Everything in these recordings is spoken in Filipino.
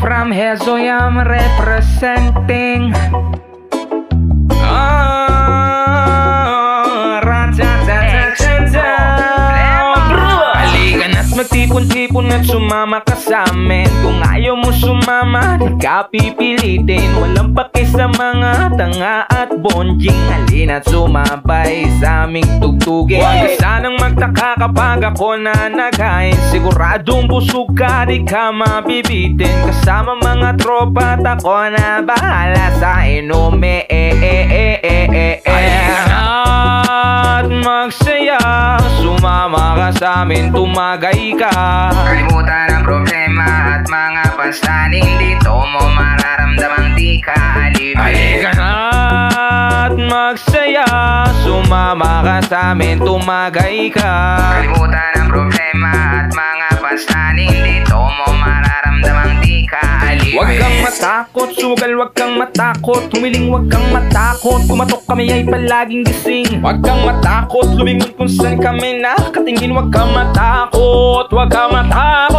from Hezoy, I'm representing. Halika na't magtipon-tipon at sumama ka sa'min. Kung ayaw mo sumama, di ka pipilitin. Walang paki sa mga tanga at bonjing. Halina't sumabay sa aming tugtugin. Huwag ka sanang magtaka kapag ako na naghain. Siguradong busog ka, di ka mabibitin. Kasama mga tropa at ako na bahala sa inumin. At magsaya, sumama ka sa'min, tumagay ka. Kalimutan ang problema at mga pasanin. Dito mo mararamdamang di ka alipin. Halika na at magsaya, sumama ka sa'min, tumagay ka. Kalimutan ang problema at mga pasanin. Dito mo mararamdamang di ka alipin. Huwag kang matakot, sugal, huwag kang matakot. Humiling, huwag kang matakot. Kumatok kami ay palaging gising. Huwag kang matakot, lumingon kung saan kami nakatingin. Huwag kang matakot, huwag kang matakot.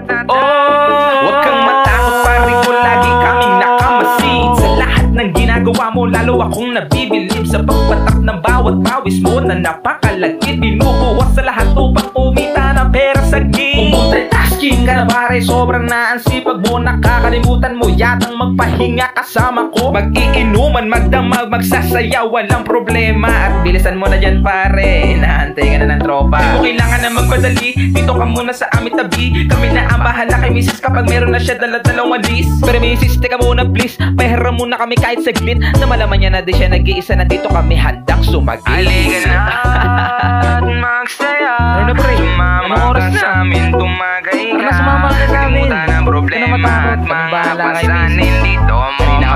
Huwag kang matakot, pare ko, lagi kaming nakamasid. Sa lahat ng ginagawa mo, lalo akong nabibilib. Sa pagpatak ng bawat pawis mo na napakalagkit. Binubuwas sa lahat upang umita ng pera sa gig. Multitasking ka na pare, sobrang naansipag mo. Nakakalimutan mo yatang magpahinga kasama ko. Mag-iinuman, magdamag, magsasayaw, walang problema. At bilisan mo na dyan pare, inaantay ka na ng tropa. Di mo kailangan na magpadali, dito ka muna sa aming tabi. Kami na ang bahala kay misis kapag meron na siya dala-dalawang walis. Pero misis, teka muna please, pahiram muna kami kahit saglit. Na malaman niya na di siya nag-iisa, na dito kami handang sumagi. Halika na at magsaya, Ano pre? sumama Anong oras ka na? sa'min, tumagay Tara ka. na, sumama ka sa amin. Kalimutan ang problema Huwag ka na matakot, at mga bahala kay pasanin. misis. Dito mo Kanina